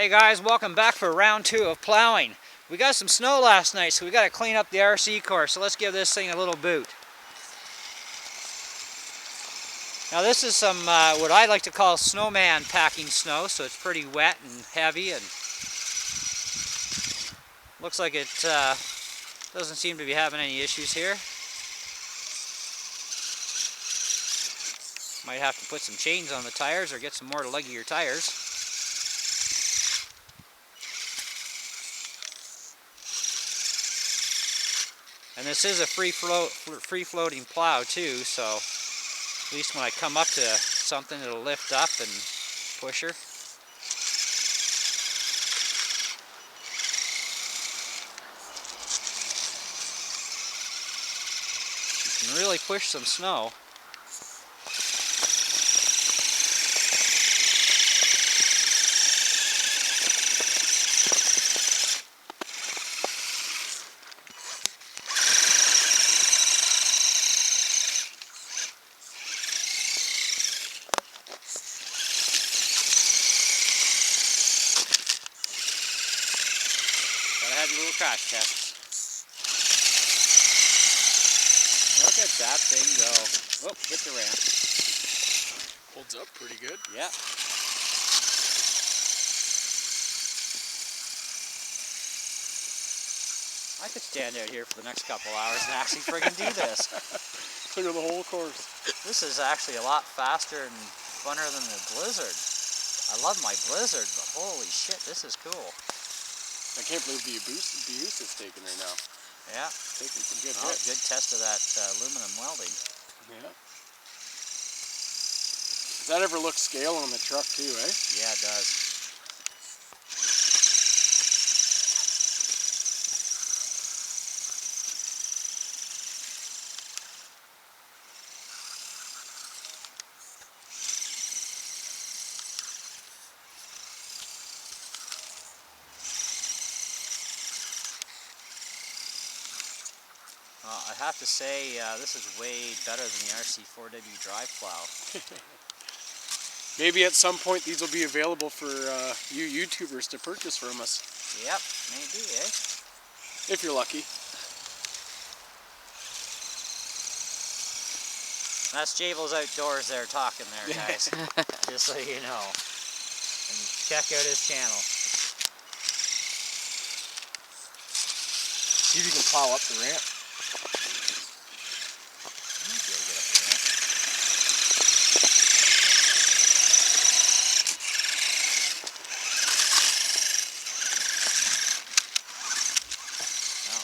Hey guys, welcome back for round 2 of plowing. We got some snow last night, so we got to clean up the RC course. So let's give this thing a little boot. Now this is some what I like to call snowman packing snow, so it's pretty wet and heavy, and looks like it doesn't seem to be having any issues here. Might have to put some chains on the tires or get some more luggier tires. And this is a free-floating plow too, so at least when I come up to something, it'll lift up and push her. You can really push some snow. Gotta have your little crash tests. Look at that thing go. Oh, hit the ramp. Holds up pretty good. Yeah. I could stand out here for the next couple hours and actually friggin' do this. Clear the whole course. This is actually a lot faster and funner than the Blizzard. I love my Blizzard, but holy shit, this is cool. I can't believe the abuse it's taking right now. Yeah. Taking some good Oh, hits. good test of that aluminum welding. Yeah. Does that ever look scale on the truck too, eh? Yeah, it does. I have to say, this is way better than the RC4W drive plow. Maybe at some point these will be available for you YouTubers to purchase from us. Yep, maybe, eh? If you're lucky. That's Jables Outdoors there talking there, guys. Just so you know. And check out his channel. See if you can plow up the ramp.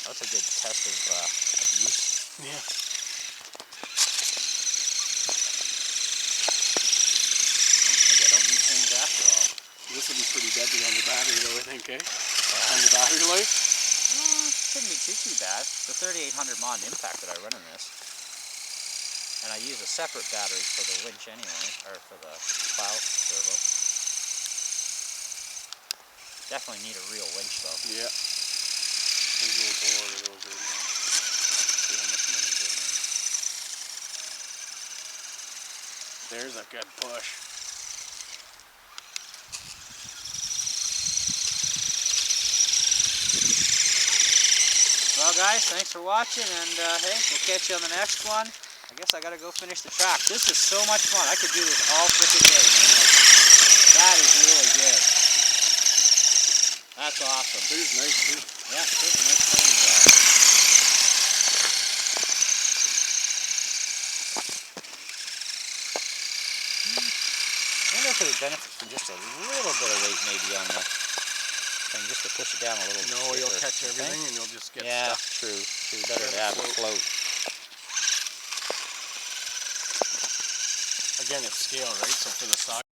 That's a good test of abuse. Yeah. Maybe I don't need things after all. This will be pretty deadly on your battery though, I think, eh? On your battery life? Shouldn't be too bad. The 3800 mod impact that I run in this. And I use a separate battery for the winch anyway, or for the plow servo. Definitely need a real winch though. Yeah. There's a good push. Well guys, thanks for watching, and hey, we'll catch you on the next one. I guess I gotta go finish the track. This is so much fun. I could do this all freaking day, man. Like, that is really good. That's awesome. There's nice too. Yeah, there's a nice playing job. I wonder if it would benefit from just a little bit of weight maybe on the thing, just to push it down a little bit. No, you'll catch everything and you'll just get stuck. stuck. True. Better to have it float. Again, it's scale, right? So for the stock.